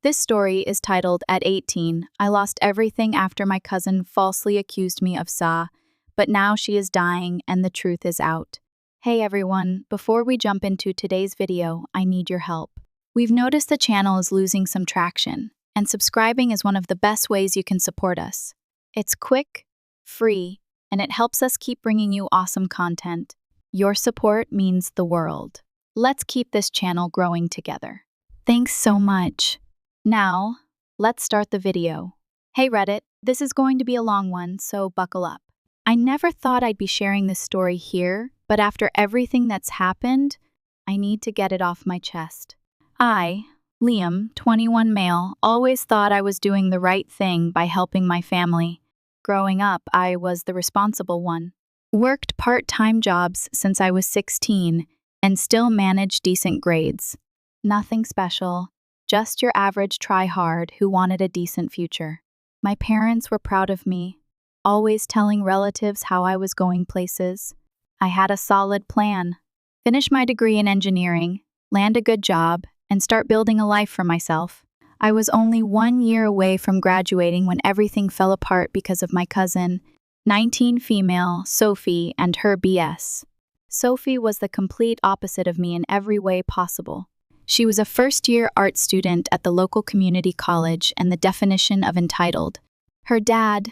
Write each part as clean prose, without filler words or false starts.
This story is titled At 18, I Lost Everything After My Cousin Falsely Accused Me of but now she is dying and the truth is out. Hey everyone, before we jump into today's video, I need your help. We've noticed the channel is losing some traction, and subscribing is one of the best ways you can support us. It's quick, free, and it helps us keep bringing you awesome content. Your support means the world. Let's keep this channel growing together. Thanks so much. Now, let's start the video. Hey Reddit, this is going to be a long one, so buckle up. I never thought I'd be sharing this story here, but after everything that's happened, I need to get it off my chest. I, Liam, 21 male, always thought I was doing the right thing by helping my family. Growing up, I was the responsible one. Worked part-time jobs since I was 16 and still managed decent grades. Nothing special, just your average try-hard who wanted a decent future. My parents were proud of me, always telling relatives how I was going places. I had a solid plan. Finish my degree in engineering, land a good job, and start building a life for myself. I was only 1 year away from graduating when everything fell apart because of my cousin, 19 female, Sophie, and her BS. Sophie was the complete opposite of me in every way possible. She was a first-year art student at the local community college and the definition of entitled. Her dad,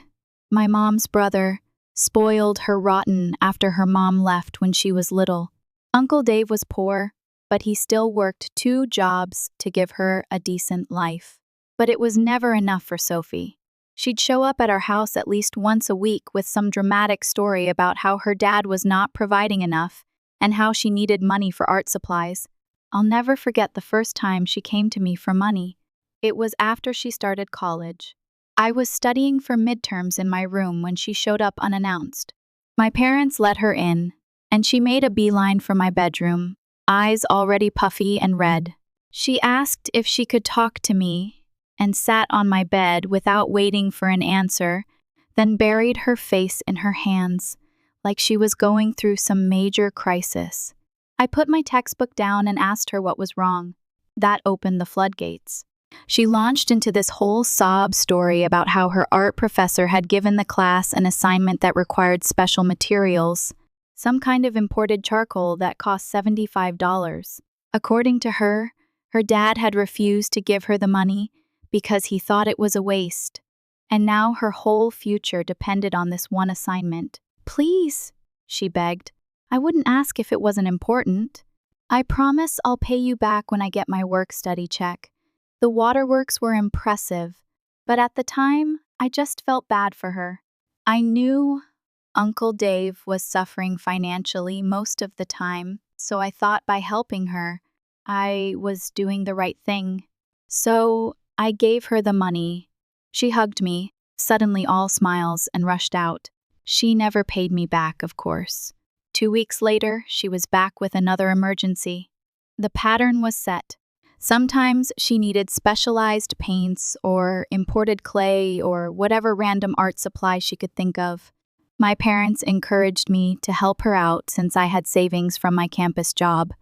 my mom's brother, spoiled her rotten after her mom left when she was little. Uncle Dave was poor, but he still worked 2 jobs to give her a decent life. But it was never enough for Sophie. She'd show up at our house at least once a week with some dramatic story about how her dad was not providing enough and how she needed money for art supplies. I'll never forget the first time she came to me for money. It was after she started college. I was studying for midterms in my room when she showed up unannounced. My parents let her in, and she made a beeline for my bedroom, eyes already puffy and red. She asked if she could talk to me, and sat on my bed without waiting for an answer, then buried her face in her hands, like she was going through some major crisis. I put my textbook down and asked her what was wrong. That opened the floodgates. She launched into this whole sob story about how her art professor had given the class an assignment that required special materials, some kind of imported charcoal that cost $75. According to her, her dad had refused to give her the money because he thought it was a waste, and now her whole future depended on this one assignment. "Please," she begged. "I wouldn't ask if it wasn't important. I promise I'll pay you back when I get my work-study check." The waterworks were impressive, but at the time, I just felt bad for her. I knew Uncle Dave was suffering financially most of the time, so I thought by helping her, I was doing the right thing. So I gave her the money. She hugged me, suddenly all smiles, and rushed out. She never paid me back, of course. 2 weeks later, she was back with another emergency. The pattern was set. Sometimes she needed specialized paints or imported clay or whatever random art supply she could think of. My parents encouraged me to help her out since I had savings from my campus job.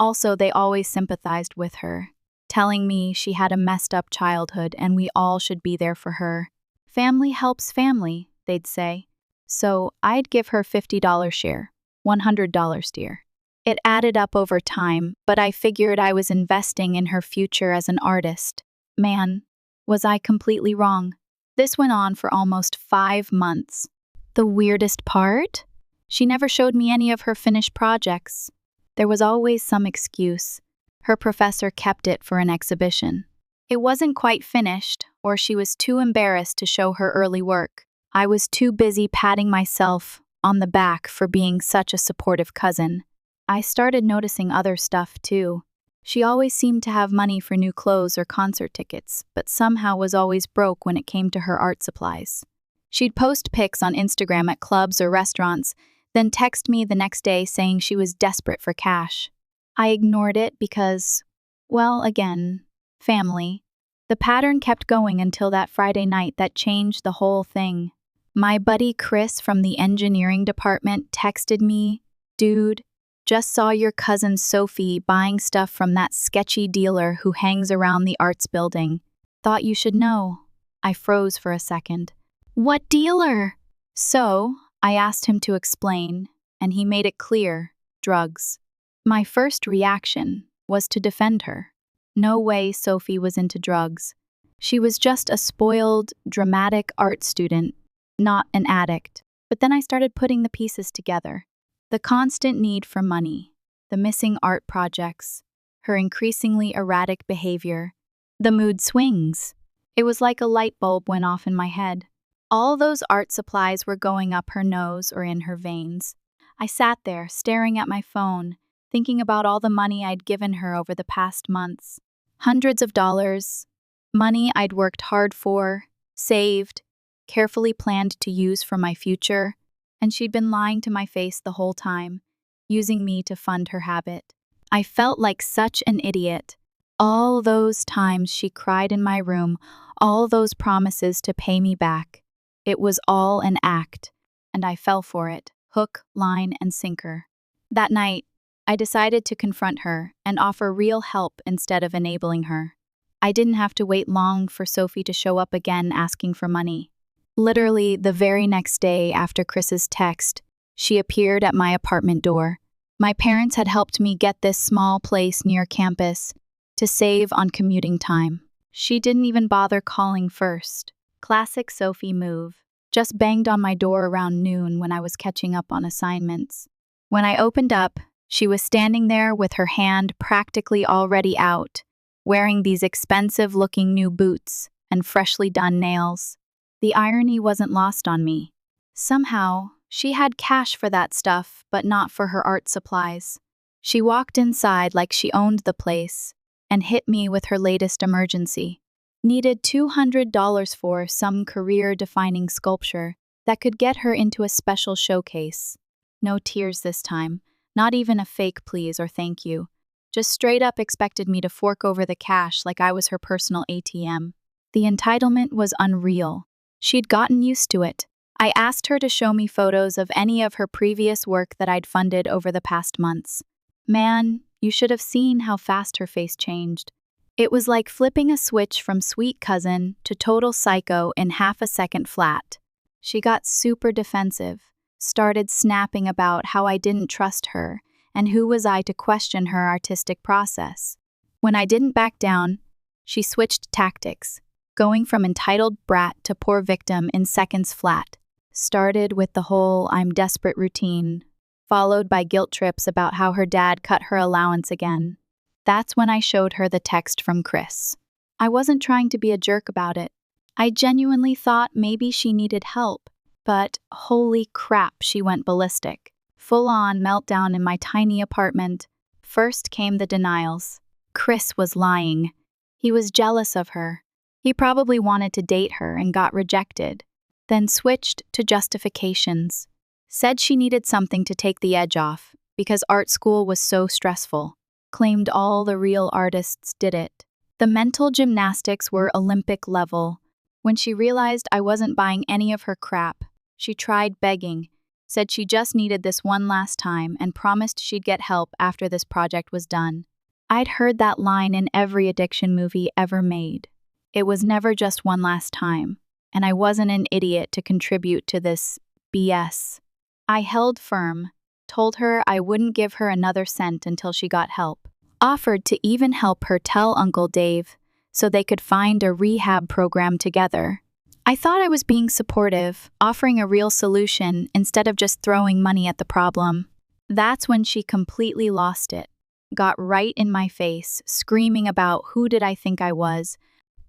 Also, they always sympathized with her, telling me she had a messed up childhood and we all should be there for her. Family helps family, they'd say. So I'd give her $50 share, $100 dear. It added up over time, but I figured I was investing in her future as an artist. Man, was I completely wrong. This went on for almost 5 months. The weirdest part? She never showed me any of her finished projects. There was always some excuse. Her professor kept it for an exhibition. It wasn't quite finished, or she was too embarrassed to show her early work. I was too busy patting myself on the back for being such a supportive cousin. I started noticing other stuff too. She always seemed to have money for new clothes or concert tickets, but somehow was always broke when it came to her art supplies. She'd post pics on Instagram at clubs or restaurants, then text me the next day saying she was desperate for cash. I ignored it because, well, again, family. The pattern kept going until that Friday night that changed the whole thing. My buddy Chris from the engineering department texted me, "Dude, just saw your cousin Sophie buying stuff from that sketchy dealer who hangs around the arts building. Thought you should know. I froze for a second. What dealer? So, I asked him to explain, and he made it clear, drugs. My first reaction was to defend her. No way Sophie was into drugs. She was just a spoiled, dramatic art student, not an addict. But then I started putting the pieces together. The constant need for money, the missing art projects, her increasingly erratic behavior, the mood swings. It was like a light bulb went off in my head. All those art supplies were going up her nose or in her veins. I sat there, staring at my phone, thinking about all the money I'd given her over the past months. Hundreds of dollars. Money I'd worked hard for, saved, carefully planned to use for my future, and she'd been lying to my face the whole time, using me to fund her habit. I felt like such an idiot. All those times she cried in my room, all those promises to pay me back. It was all an act, and I fell for it, hook, line, and sinker. That night, I decided to confront her and offer real help instead of enabling her. I didn't have to wait long for Sophie to show up again asking for money. Literally, the very next day after Chris's text, she appeared at my apartment door. My parents had helped me get this small place near campus to save on commuting time. She didn't even bother calling first. Classic Sophie move. Just banged on my door around noon when I was catching up on assignments. When I opened up, she was standing there with her hand practically already out, wearing these expensive-looking new boots and freshly done nails. The irony wasn't lost on me. Somehow, she had cash for that stuff, but not for her art supplies. She walked inside like she owned the place and hit me with her latest emergency. Needed $200 for some career-defining sculpture that could get her into a special showcase. No tears this time, not even a fake please or thank you. Just straight up expected me to fork over the cash like I was her personal ATM. The entitlement was unreal. She'd gotten used to it. I asked her to show me photos of any of her previous work that I'd funded over the past months. Man, you should have seen how fast her face changed. It was like flipping a switch from sweet cousin to total psycho in half a second flat. She got super defensive, started snapping about how I didn't trust her, and who was I to question her artistic process. When I didn't back down, she switched tactics, going from entitled brat to poor victim in seconds flat. Started with the whole I'm desperate routine, followed by guilt trips about how her dad cut her allowance again. That's when I showed her the text from Chris. I wasn't trying to be a jerk about it. I genuinely thought maybe she needed help, but holy crap, she went ballistic. Full-on meltdown in my tiny apartment. First came the denials. Chris was lying. He was jealous of her. He probably wanted to date her and got rejected. Then switched to justifications. Said she needed something to take the edge off because art school was so stressful. Claimed all the real artists did it. The mental gymnastics were Olympic level. When she realized I wasn't buying any of her crap, she tried begging, said she just needed this one last time and promised she'd get help after this project was done. I'd heard that line in every addiction movie ever made. It was never just one last time, and I wasn't an idiot to contribute to this BS. I held firm, told her I wouldn't give her another cent until she got help. Offered to even help her tell Uncle Dave so they could find a rehab program together. I thought I was being supportive, offering a real solution instead of just throwing money at the problem. That's when she completely lost it. Got right in my face, screaming about who did I think I was,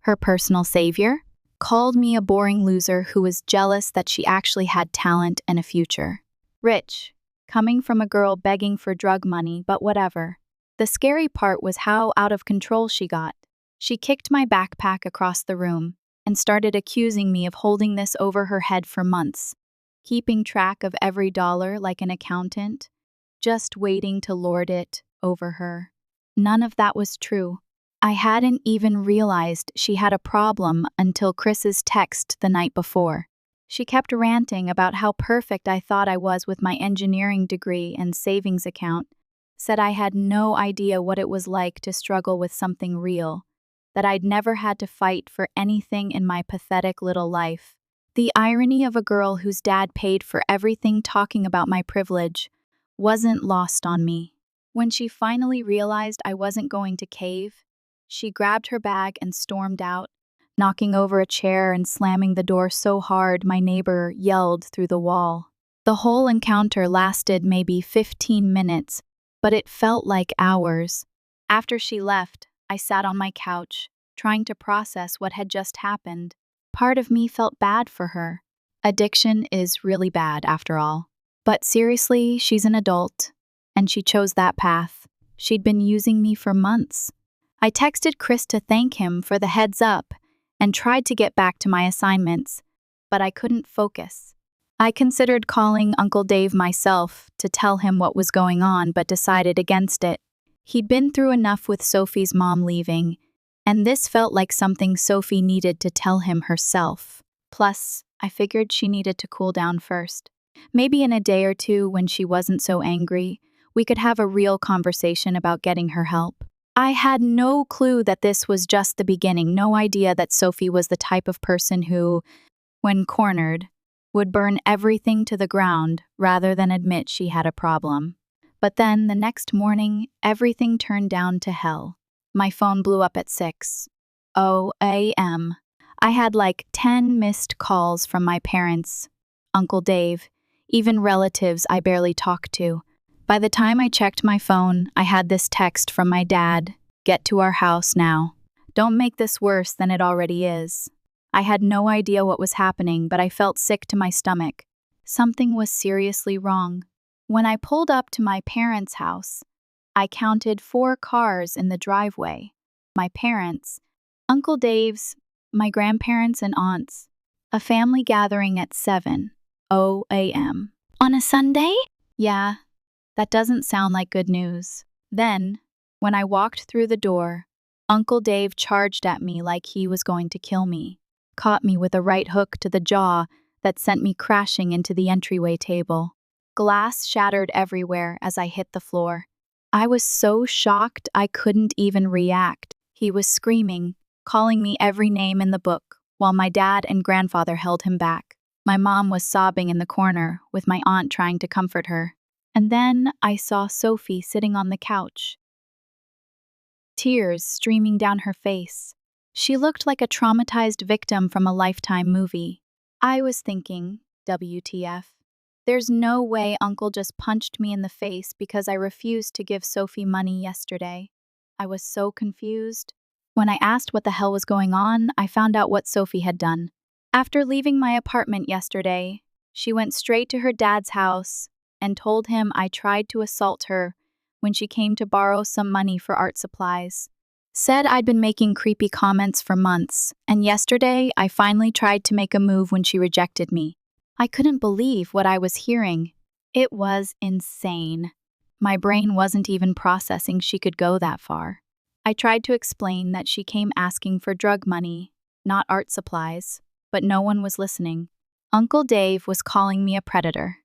her personal savior? Called me a boring loser who was jealous that she actually had talent and a future. Rich, coming from a girl begging for drug money, but whatever. The scary part was how out of control she got. She kicked my backpack across the room and started accusing me of holding this over her head for months, keeping track of every dollar like an accountant, just waiting to lord it over her. None of that was true. I hadn't even realized she had a problem until Chris's text the night before. She kept ranting about how perfect I thought I was with my engineering degree and savings account, said I had no idea what it was like to struggle with something real, that I'd never had to fight for anything in my pathetic little life. The irony of a girl whose dad paid for everything talking about my privilege wasn't lost on me. When she finally realized I wasn't going to cave, she grabbed her bag and stormed out, knocking over a chair and slamming the door so hard my neighbor yelled through the wall. The whole encounter lasted maybe 15 minutes, but it felt like hours. After she left, I sat on my couch, trying to process what had just happened. Part of me felt bad for her. Addiction is really bad, after all. But seriously, she's an adult, and she chose that path. She'd been using me for months. I texted Chris to thank him for the heads up and tried to get back to my assignments, but I couldn't focus. I considered calling Uncle Dave myself to tell him what was going on, but decided against it. He'd been through enough with Sophie's mom leaving, and this felt like something Sophie needed to tell him herself. Plus, I figured she needed to cool down first. Maybe in a day or two, when she wasn't so angry, we could have a real conversation about getting her help. I had no clue that this was just the beginning, no idea that Sophie was the type of person who, when cornered, would burn everything to the ground rather than admit she had a problem. But then, the next morning, everything turned down to hell. My phone blew up at 6:00 a.m. I had like 10 missed calls from my parents, Uncle Dave, even relatives I barely talked to. By the time I checked my phone, I had this text from my dad: "Get to our house now. Don't make this worse than it already is." I had no idea what was happening, but I felt sick to my stomach. Something was seriously wrong. When I pulled up to my parents' house, I counted 4 cars in the driveway. My parents, Uncle Dave's, my grandparents and aunts. A family gathering at 7:00 a.m. On a Sunday? Yeah, that doesn't sound like good news. Then, when I walked through the door, Uncle Dave charged at me like he was going to kill me, caught me with a right hook to the jaw that sent me crashing into the entryway table. Glass shattered everywhere as I hit the floor. I was so shocked I couldn't even react. He was screaming, calling me every name in the book, while my dad and grandfather held him back. My mom was sobbing in the corner, with my aunt trying to comfort her. And then I saw Sophie sitting on the couch, tears streaming down her face. She looked like a traumatized victim from a Lifetime movie. I was thinking, WTF? There's no way Uncle just punched me in the face because I refused to give Sophie money yesterday. I was so confused. When I asked what the hell was going on, I found out what Sophie had done. After leaving my apartment yesterday, she went straight to her dad's house and told him I tried to assault her when she came to borrow some money for art supplies. Said I'd been making creepy comments for months, and yesterday I finally tried to make a move when she rejected me. I couldn't believe what I was hearing. It was insane. My brain wasn't even processing she could go that far. I tried to explain that she came asking for drug money, not art supplies, but no one was listening. Uncle Dave was calling me a predator.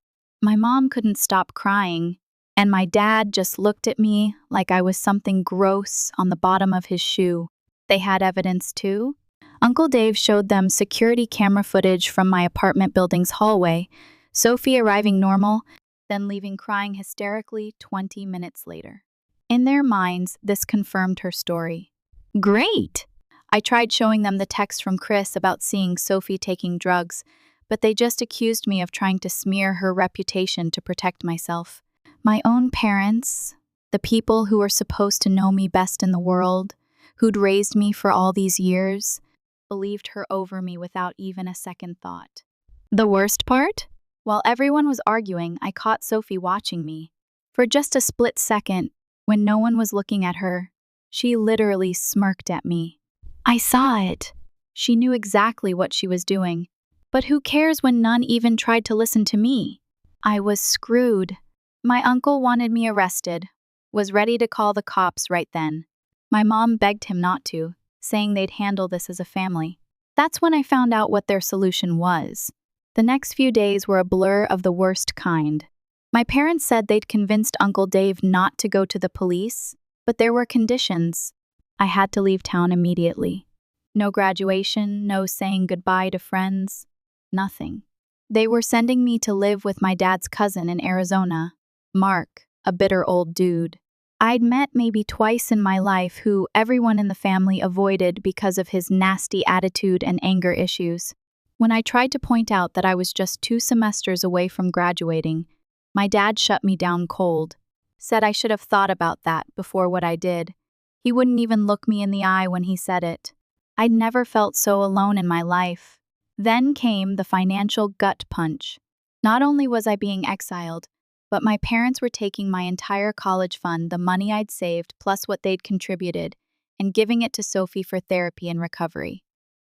My mom couldn't stop crying, and my dad just looked at me like I was something gross on the bottom of his shoe. They had evidence too. Uncle Dave showed them security camera footage from my apartment building's hallway, Sophie arriving normal, then leaving crying hysterically 20 minutes later. In their minds, this confirmed her story. Great! I tried showing them the text from Chris about seeing Sophie taking drugs, but they just accused me of trying to smear her reputation to protect myself. My own parents, the people who were supposed to know me best in the world, who'd raised me for all these years, believed her over me without even a second thought. The worst part? While everyone was arguing, I caught Sophie watching me. For just a split second, when no one was looking at her, she literally smirked at me. I saw it. She knew exactly what she was doing. But who cares when none even tried to listen to me? I was screwed. My uncle wanted me arrested, was ready to call the cops right then. My mom begged him not to, saying they'd handle this as a family. That's when I found out what their solution was. The next few days were a blur of the worst kind. My parents said they'd convinced Uncle Dave not to go to the police, but there were conditions. I had to leave town immediately. No graduation, no saying goodbye to friends, nothing. They were sending me to live with my dad's cousin in Arizona, Mark, a bitter old dude. I'd met maybe twice in my life who everyone in the family avoided because of his nasty attitude and anger issues. When I tried to point out that I was just 2 semesters away from graduating, my dad shut me down cold, said I should have thought about that before what I did. He wouldn't even look me in the eye when he said it. I'd never felt so alone in my life. Then came the financial gut punch. Not only was I being exiled, but my parents were taking my entire college fund, the money I'd saved plus what they'd contributed, and giving it to Sophie for therapy and recovery.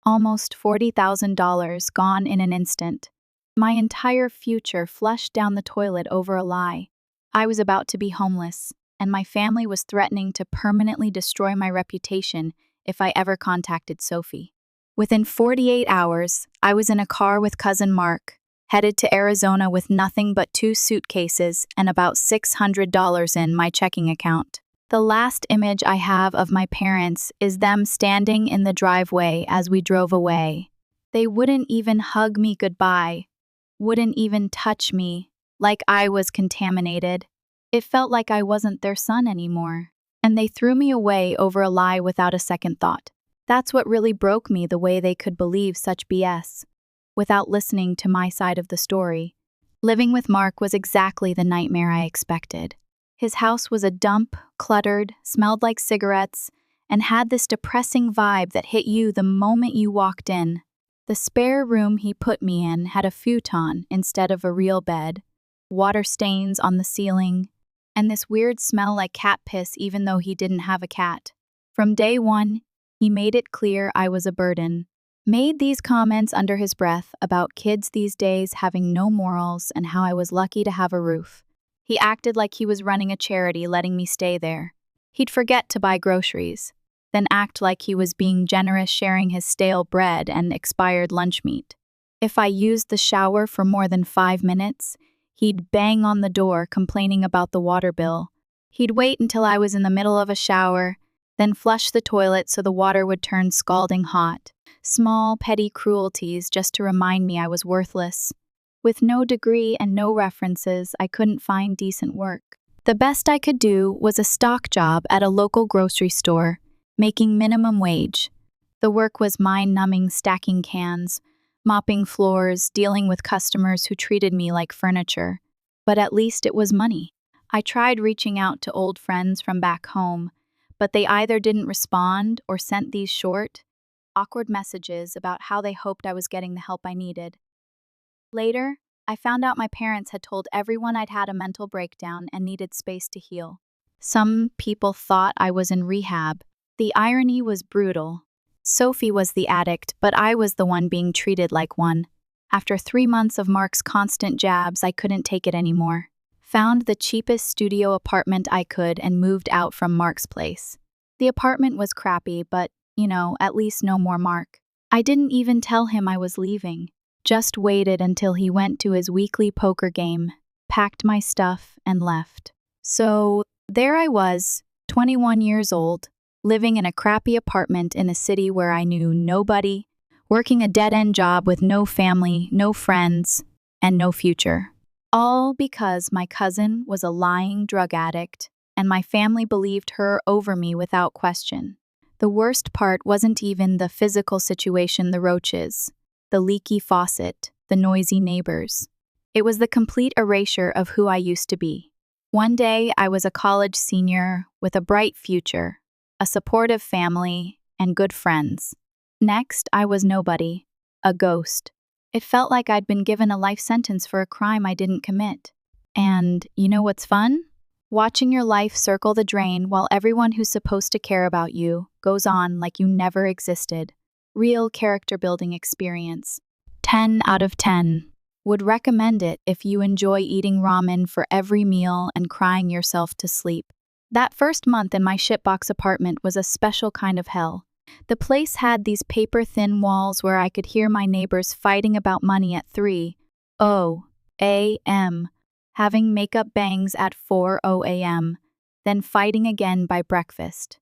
Almost $40,000 gone in an instant. My entire future flushed down the toilet over a lie. I was about to be homeless, and my family was threatening to permanently destroy my reputation if I ever contacted Sophie. Within 48 hours, I was in a car with cousin Mark, headed to Arizona with nothing but 2 suitcases and about $600 in my checking account. The last image I have of my parents is them standing in the driveway as we drove away. They wouldn't even hug me goodbye, wouldn't even touch me, like I was contaminated. It felt like I wasn't their son anymore, and they threw me away over a lie without a second thought. That's what really broke me, the way they could believe such BS, without listening to my side of the story. Living with Mark was exactly the nightmare I expected. His house was a dump, cluttered, smelled like cigarettes, and had this depressing vibe that hit you the moment you walked in. The spare room he put me in had a futon instead of a real bed, water stains on the ceiling, and this weird smell like cat piss even though he didn't have a cat. From day one, he made it clear I was a burden. Made these comments under his breath about kids these days having no morals and how I was lucky to have a roof. He acted like he was running a charity letting me stay there. He'd forget to buy groceries, then act like he was being generous sharing his stale bread and expired lunch meat. If I used the shower for more than 5 minutes, he'd bang on the door complaining about the water bill. He'd wait until I was in the middle of a shower, then flush the toilet so the water would turn scalding hot. Small, petty cruelties just to remind me I was worthless. With no degree and no references, I couldn't find decent work. The best I could do was a stock job at a local grocery store, making minimum wage. The work was mind-numbing, stacking cans, mopping floors, dealing with customers who treated me like furniture. But at least it was money. I tried reaching out to old friends from back home, but they either didn't respond or sent these short, awkward messages about how they hoped I was getting the help I needed. Later, I found out my parents had told everyone I'd had a mental breakdown and needed space to heal. Some people thought I was in rehab. The irony was brutal. Sophie was the addict, but I was the one being treated like one. After 3 months of Mark's constant jabs, I couldn't take it anymore. Found the cheapest studio apartment I could and moved out from Mark's place. The apartment was crappy, but, at least no more Mark. I didn't even tell him I was leaving. Just waited until he went to his weekly poker game, packed my stuff, and left. So, there I was, 21 years old, living in a crappy apartment in a city where I knew nobody, working a dead-end job with no family, no friends, and no future. All because my cousin was a lying drug addict, and my family believed her over me without question. The worst part wasn't even the physical situation, the roaches, the leaky faucet, the noisy neighbors. It was the complete erasure of who I used to be. One day, I was a college senior with a bright future, a supportive family, and good friends. Next, I was nobody, a ghost. It felt like I'd been given a life sentence for a crime I didn't commit. And you know what's fun? Watching your life circle the drain while everyone who's supposed to care about you goes on like you never existed. Real character-building experience. 10 out of 10. Would recommend it if you enjoy eating ramen for every meal and crying yourself to sleep. That first month in my shitbox apartment was a special kind of hell. The place had these paper-thin walls where I could hear my neighbors fighting about money at 3:00 a.m., having makeup bangs at 4:00 a.m., then fighting again by breakfast.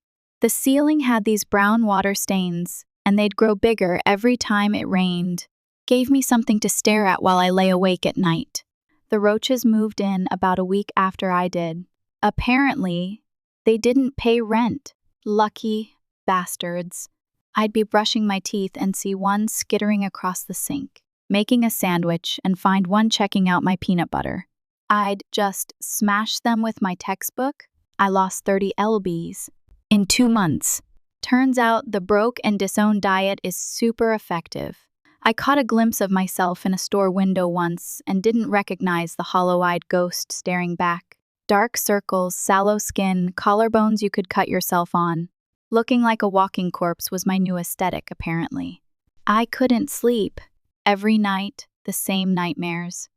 The ceiling had these brown water stains, and they'd grow bigger every time it rained. Gave me something to stare at while I lay awake at night. The roaches moved in about a week after I did. Apparently, they didn't pay rent. Lucky bastards. I'd be brushing my teeth and see one skittering across the sink, making a sandwich, and find one checking out my peanut butter. I'd just smash them with my textbook. I lost 30 lbs in 2 months. Turns out the broke and disowned diet is super effective. I caught a glimpse of myself in a store window once and didn't recognize the hollow-eyed ghost staring back. Dark circles, sallow skin, collarbones you could cut yourself on. Looking like a walking corpse was my new aesthetic, apparently. I couldn't sleep. Every night, the same nightmares.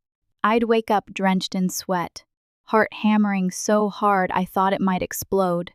I'd wake up drenched in sweat, heart hammering so hard I thought it might explode.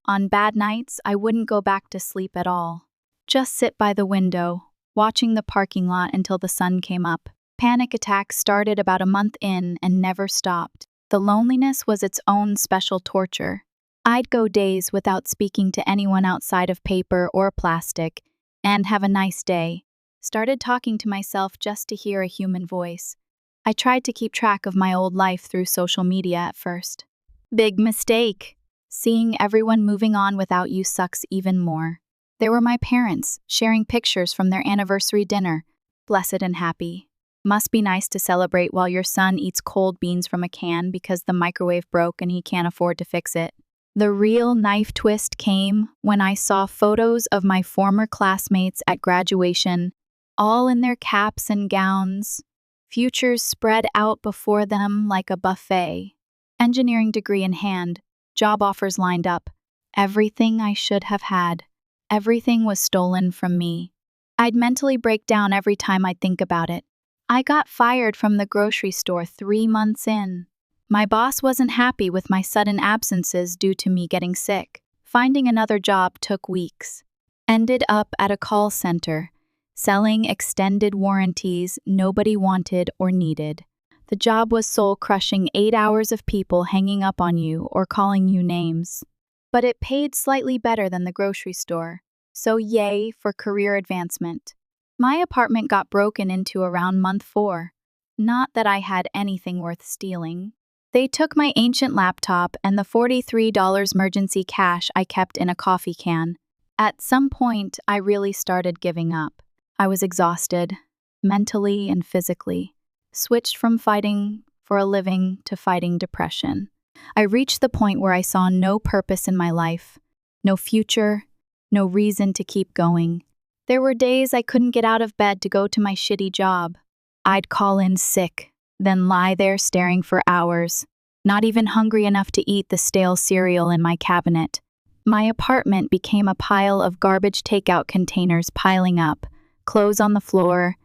On bad nights, I wouldn't go back to sleep at all. Just sit by the window, watching the parking lot until the sun came up. Panic attacks started about a month in and never stopped. The loneliness was its own special torture. I'd go days without speaking to anyone outside of paper or plastic, and have a nice day. Started talking to myself just to hear a human voice. I tried to keep track of my old life through social media at first. Big mistake. Seeing everyone moving on without you sucks even more. There were my parents, sharing pictures from their anniversary dinner, blessed and happy. Must be nice to celebrate while your son eats cold beans from a can because the microwave broke and he can't afford to fix it. The real knife twist came when I saw photos of my former classmates at graduation, all in their caps and gowns, futures spread out before them like a buffet. Engineering degree in hand, job offers lined up. Everything I should have had. Everything was stolen from me. I'd mentally break down every time I'd think about it. I got fired from the grocery store 3 months in. My boss wasn't happy with my sudden absences due to me getting sick. Finding another job took weeks. Ended up at a call center, selling extended warranties nobody wanted or needed. The job was soul-crushing 8 hours of people hanging up on you or calling you names. But it paid slightly better than the grocery store, so yay for career advancement. My apartment got broken into around month 4. Not that I had anything worth stealing. They took my ancient laptop and the $43 emergency cash I kept in a coffee can. At some point, I really started giving up. I was exhausted, mentally and physically. Switched from fighting for a living to fighting depression. I reached the point where I saw no purpose in my life, no future, no reason to keep going. There were days I couldn't get out of bed to go to my shitty job. I'd call in sick, then lie there staring for hours, not even hungry enough to eat the stale cereal in my cabinet. My apartment became a pile of garbage takeout containers piling up, clothes on the floor,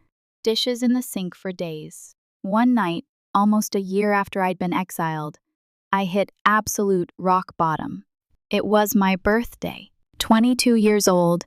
dishes in the sink for days. One night, almost a year after I'd been exiled, I hit absolute rock bottom. It was my birthday, 22 years old,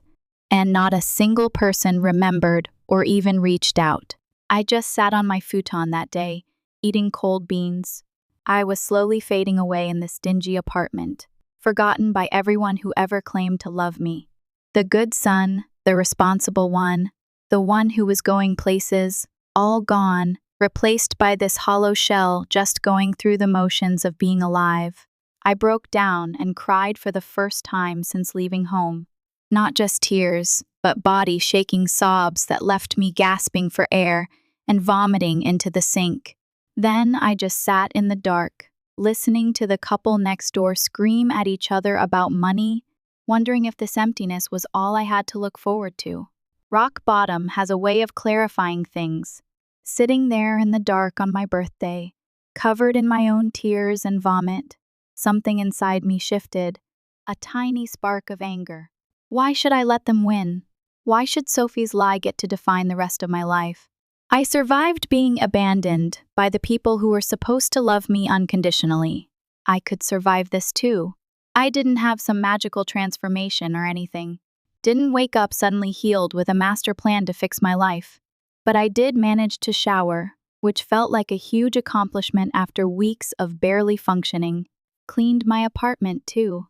and not a single person remembered or even reached out. I just sat on my futon that day, eating cold beans. I was slowly fading away in this dingy apartment, forgotten by everyone who ever claimed to love me. The good son, the responsible one, the one who was going places, all gone, replaced by this hollow shell just going through the motions of being alive. I broke down and cried for the first time since leaving home. Not just tears, but body-shaking sobs that left me gasping for air and vomiting into the sink. Then I just sat in the dark, listening to the couple next door scream at each other about money, wondering if this emptiness was all I had to look forward to. Rock bottom has a way of clarifying things. Sitting there in the dark on my birthday, covered in my own tears and vomit, something inside me shifted, a tiny spark of anger. Why should I let them win? Why should Sophie's lie get to define the rest of my life? I survived being abandoned by the people who were supposed to love me unconditionally. I could survive this too. I didn't have some magical transformation or anything. Didn't wake up suddenly healed with a master plan to fix my life. But I did manage to shower, which felt like a huge accomplishment after weeks of barely functioning. Cleaned my apartment too.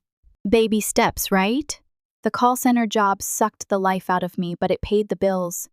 Baby steps, right? The call center job sucked the life out of me, but it paid the bills.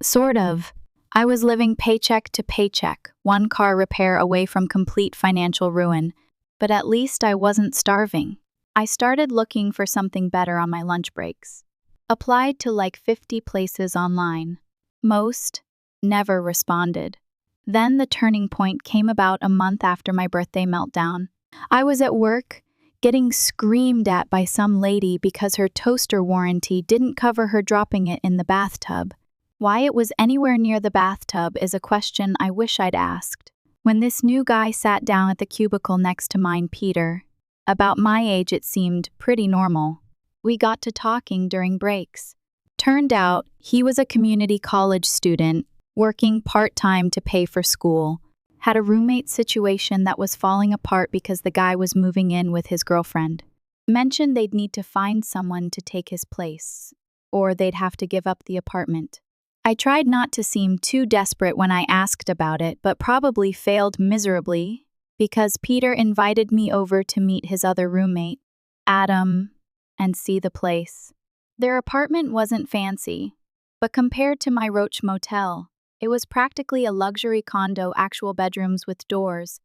Sort of. I was living paycheck to paycheck, one car repair away from complete financial ruin, but at least I wasn't starving. I started looking for something better on my lunch breaks. Applied to like 50 places online. Most never responded. Then the turning point came about a month after my birthday meltdown. I was at work, getting screamed at by some lady because her toaster warranty didn't cover her dropping it in the bathtub. Why it was anywhere near the bathtub is a question I wish I'd asked. When this new guy sat down at the cubicle next to mine, Peter, about my age it seemed pretty normal. We got to talking during breaks. Turned out he was a community college student, working part-time to pay for school. Had a roommate situation that was falling apart because the guy was moving in with his girlfriend. Mentioned they'd need to find someone to take his place, or they'd have to give up the apartment. I tried not to seem too desperate when I asked about it, but probably failed miserably because Peter invited me over to meet his other roommate, Adam, and see the place. Their apartment wasn't fancy, but compared to my Roach Motel, it was practically a luxury condo, actual bedrooms with doors,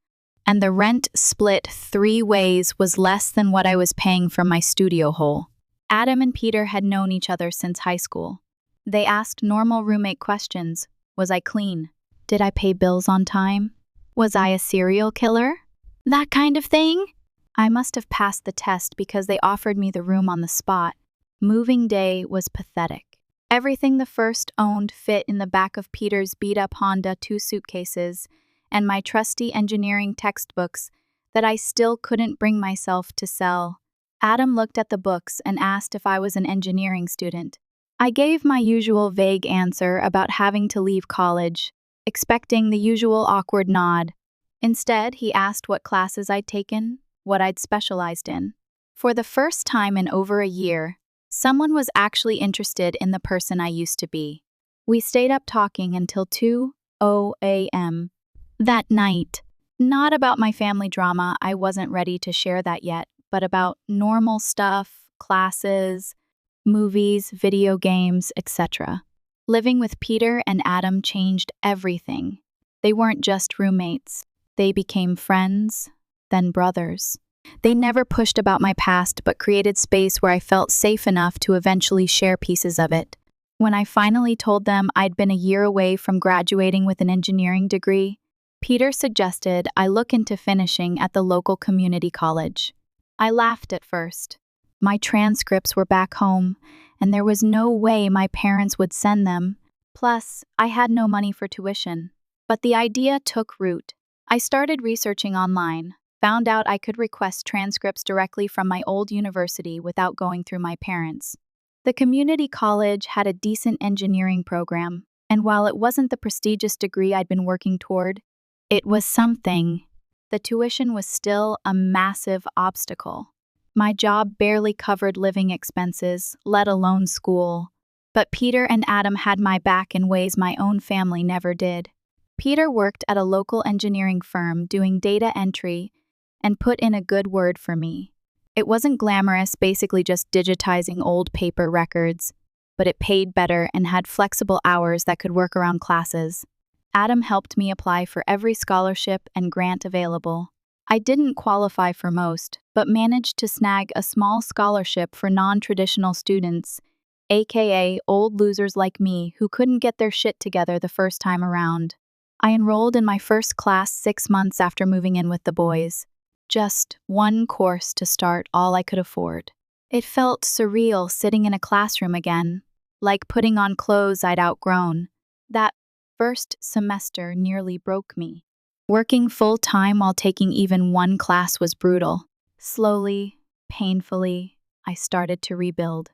and the rent split 3 ways was less than what I was paying for my studio hole. Adam and Peter had known each other since high school. They asked normal roommate questions. Was I clean? Did I pay bills on time? Was I a serial killer? That kind of thing? I must have passed the test because they offered me the room on the spot. Moving day was pathetic. Everything the first owned fit in the back of Peter's beat-up Honda 2 suitcases and my trusty engineering textbooks that I still couldn't bring myself to sell. Adam looked at the books and asked if I was an engineering student. I gave my usual vague answer about having to leave college, expecting the usual awkward nod. Instead, he asked what classes I'd taken, what I'd specialized in. For the first time in over a year, someone was actually interested in the person I used to be. We stayed up talking until 2:00 a.m. that night. Not about my family drama, I wasn't ready to share that yet, but about normal stuff, classes, movies, video games, etc. Living with Peter and Adam changed everything. They weren't just roommates. They became friends, then brothers. They never pushed about my past, but created space where I felt safe enough to eventually share pieces of it. When I finally told them I'd been a year away from graduating with an engineering degree, Peter suggested I look into finishing at the local community college. I laughed at first. My transcripts were back home, and there was no way my parents would send them. Plus, I had no money for tuition. But the idea took root. I started researching online, found out I could request transcripts directly from my old university without going through my parents. The community college had a decent engineering program, and while it wasn't the prestigious degree I'd been working toward, it was something. The tuition was still a massive obstacle. My job barely covered living expenses, let alone school. But Peter and Adam had my back in ways my own family never did. Peter worked at a local engineering firm doing data entry and put in a good word for me. It wasn't glamorous, basically just digitizing old paper records, but it paid better and had flexible hours that could work around classes. Adam helped me apply for every scholarship and grant available. I didn't qualify for most, but managed to snag a small scholarship for non-traditional students, aka old losers like me who couldn't get their shit together the first time around. I enrolled in my first class 6 months after moving in with the boys. Just one course to start all I could afford. It felt surreal sitting in a classroom again, like putting on clothes I'd outgrown. That first semester nearly broke me. Working full-time while taking even one class was brutal. Slowly, painfully, I started to rebuild.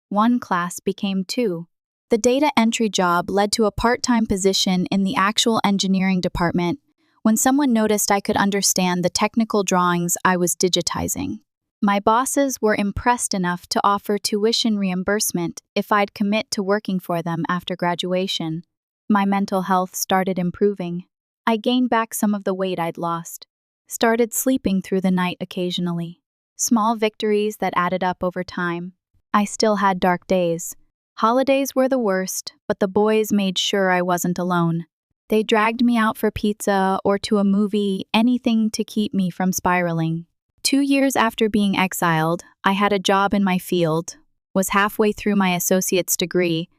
One class became 2. The data entry job led to a part-time position in the actual engineering department when someone noticed I could understand the technical drawings I was digitizing. My bosses were impressed enough to offer tuition reimbursement if I'd commit to working for them after graduation. My mental health started improving. I gained back some of the weight I'd lost. Started sleeping through the night occasionally. Small victories that added up over time. I still had dark days. Holidays were the worst, but the boys made sure I wasn't alone. They dragged me out for pizza or to a movie, anything to keep me from spiraling. 2 years after being exiled, I had a job in my field, was halfway through my associate's degree,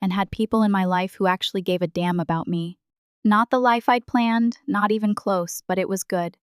and had people in my life who actually gave a damn about me. Not the life I'd planned, not even close, but it was good.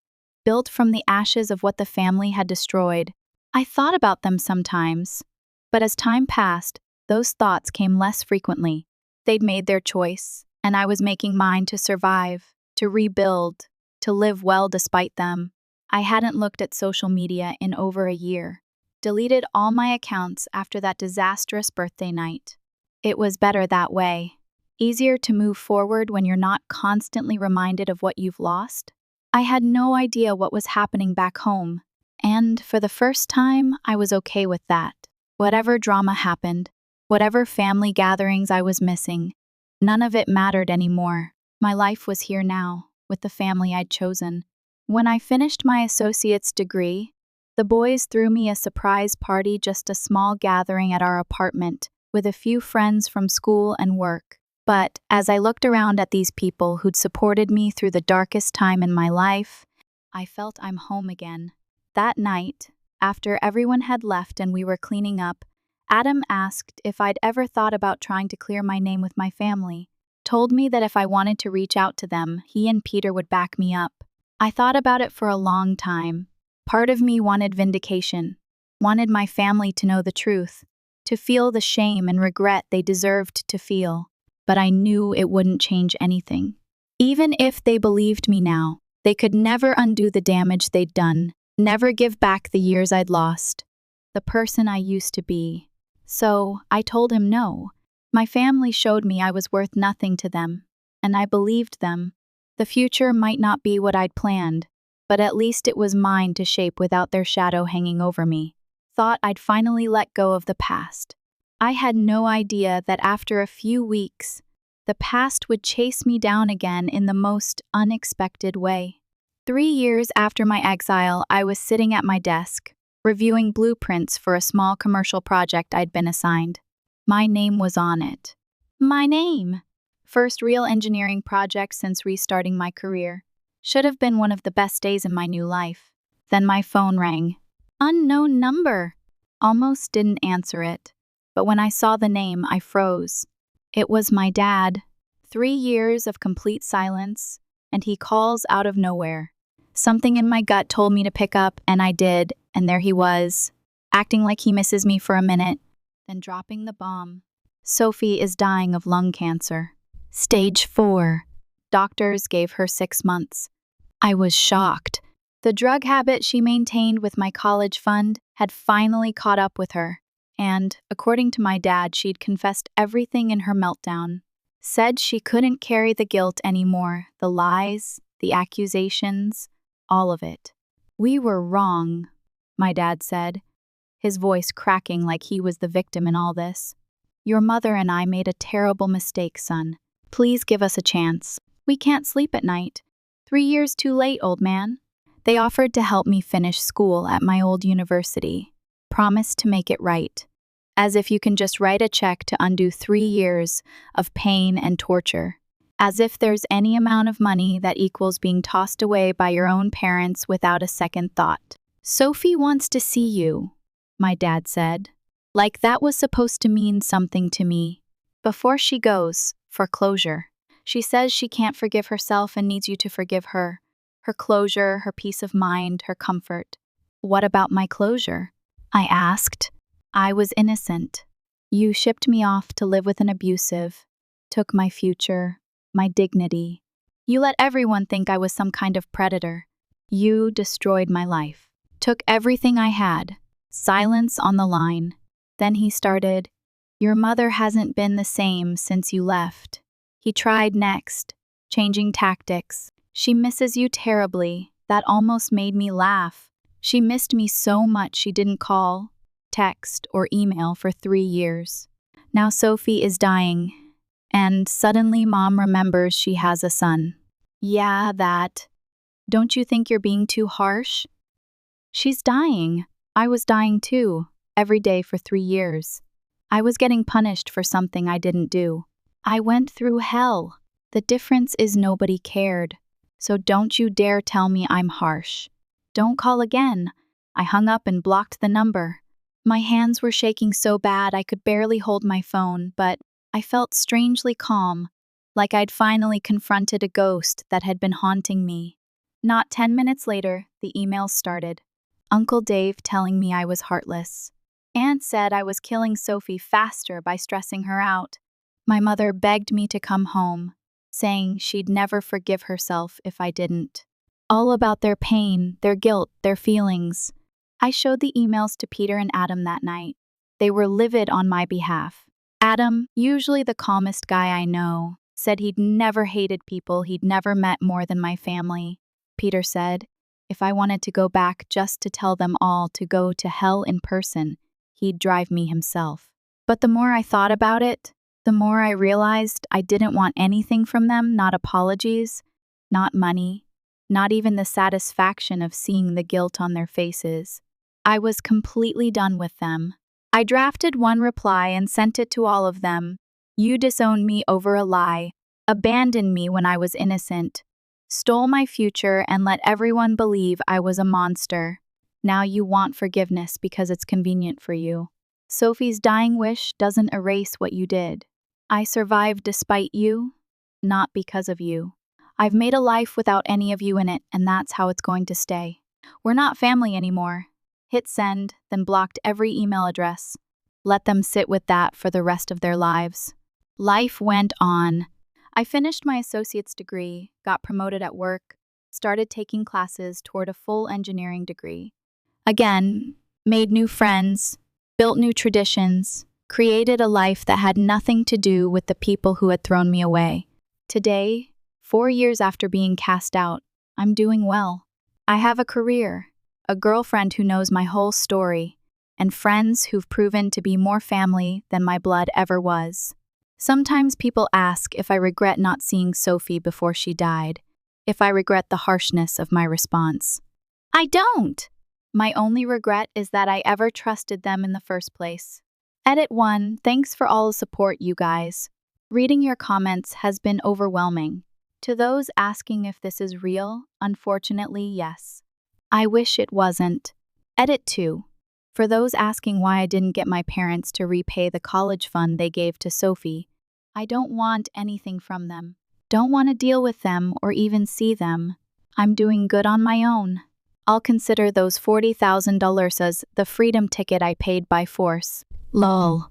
Built from the ashes of what the family had destroyed. I thought about them sometimes, but as time passed, those thoughts came less frequently. They'd made their choice, and I was making mine to survive, to rebuild, to live well despite them. I hadn't looked at social media in over a year. Deleted all my accounts after that disastrous birthday night. It was better that way. Easier to move forward when you're not constantly reminded of what you've lost. I had no idea what was happening back home, and for the first time, I was okay with that. Whatever drama happened, whatever family gatherings I was missing, none of it mattered anymore. My life was here now, with the family I'd chosen. When I finished my associate's degree, the boys threw me a surprise party, just a small gathering at our apartment, with a few friends from school and work. But as I looked around at these people who'd supported me through the darkest time in my life, I felt I'm home again. That night, after everyone had left and we were cleaning up, Adam asked if I'd ever thought about trying to clear my name with my family. Told me that if I wanted to reach out to them, he and Peter would back me up. I thought about it for a long time. Part of me wanted vindication, wanted my family to know the truth, to feel the shame and regret they deserved to feel. But I knew it wouldn't change anything. Even if they believed me now, they could never undo the damage they'd done, never give back the years I'd lost, the person I used to be. So I told him no. My family showed me I was worth nothing to them, and I believed them. The future might not be what I'd planned, but at least it was mine to shape without their shadow hanging over me. Thought I'd finally let go of the past. I had no idea that after a few weeks, the past would chase me down again in the most unexpected way. 3 years after my exile, I was sitting at my desk, reviewing blueprints for a small commercial project I'd been assigned. My name was on it. My name! First real engineering project since restarting my career. Should have been one of the best days in my new life. Then my phone rang. Unknown number! Almost didn't answer it. But when I saw the name, I froze. It was my dad. 3 years of complete silence, and he calls out of nowhere. Something in my gut told me to pick up, and I did, and there he was, acting like he misses me for a minute, then dropping the bomb. Sophie is dying of lung cancer. Stage 4. Doctors gave her 6 months. I was shocked. The drug habit she maintained with my college fund had finally caught up with her. And, according to my dad, she'd confessed everything in her meltdown. Said she couldn't carry the guilt anymore, the lies, the accusations, all of it. We were wrong, my dad said, his voice cracking like he was the victim in all this. Your mother and I made a terrible mistake, son. Please give us a chance. We can't sleep at night. 3 years too late, old man. They offered to help me finish school at my old university. Promised to make it right. As if you can just write a check to undo 3 years of pain and torture. As if there's any amount of money that equals being tossed away by your own parents without a second thought. Sophie wants to see you, my dad said. Like that was supposed to mean something to me. Before she goes, for closure. She says she can't forgive herself and needs you to forgive her. Her closure, her peace of mind, her comfort. What about my closure? I asked. I was innocent. You shipped me off to live with an abusive, took my future, my dignity. You let everyone think I was some kind of predator. You destroyed my life. Took everything I had. Silence on the line. Then he started, your mother hasn't been the same since you left. He tried next, changing tactics. She misses you terribly. That almost made me laugh. She missed me so much she didn't call, text, or email for 3 years. Now Sophie is dying, and suddenly Mom remembers she has a son. Yeah, that. Don't you think you're being too harsh? She's dying. I was dying too. every day for 3 years. I was getting punished for something I didn't do. I went through hell. The difference is nobody cared. So don't you dare tell me I'm harsh. Don't call again. I hung up and blocked the number. My hands were shaking so bad I could barely hold my phone, but I felt strangely calm, like I'd finally confronted a ghost that had been haunting me. Not 10 minutes later, the emails started. Uncle Dave telling me I was heartless. Aunt said I was killing Sophie faster by stressing her out. My mother begged me to come home, saying she'd never forgive herself if I didn't. All about their pain, their guilt, their feelings. I showed the emails to Peter and Adam that night. They were livid on my behalf. Adam, usually the calmest guy I know, said he'd never hated people he'd never met more than my family. Peter said, if I wanted to go back just to tell them all to go to hell in person, he'd drive me himself. But the more I thought about it, the more I realized I didn't want anything from them, not apologies, not money, not even the satisfaction of seeing the guilt on their faces. I was completely done with them. I drafted one reply and sent it to all of them. You disowned me over a lie, abandoned me when I was innocent, stole my future and let everyone believe I was a monster. Now you want forgiveness because it's convenient for you. Sophie's dying wish doesn't erase what you did. I survived despite you, not because of you. I've made a life without any of you in it, and that's how it's going to stay. We're not family anymore. Hit send, then blocked every email address. Let them sit with that for the rest of their lives. Life went on. I finished my associate's degree, got promoted at work, started taking classes toward a full engineering degree. Again, made new friends, built new traditions, created a life that had nothing to do with the people who had thrown me away. Today, 4 years after being cast out, I'm doing well. I have a career, a girlfriend who knows my whole story, and friends who've proven to be more family than my blood ever was. Sometimes people ask if I regret not seeing Sophie before she died, if I regret the harshness of my response. I don't! My only regret is that I ever trusted them in the first place. Edit 1, thanks for all the support, you guys. Reading your comments has been overwhelming. To those asking if this is real, unfortunately, yes. I wish it wasn't. Edit 2. For those asking why I didn't get my parents to repay the college fund they gave to Sophie, I don't want anything from them. Don't want to deal with them or even see them. I'm doing good on my own. I'll consider those $40,000 as the freedom ticket I paid by force. Lol.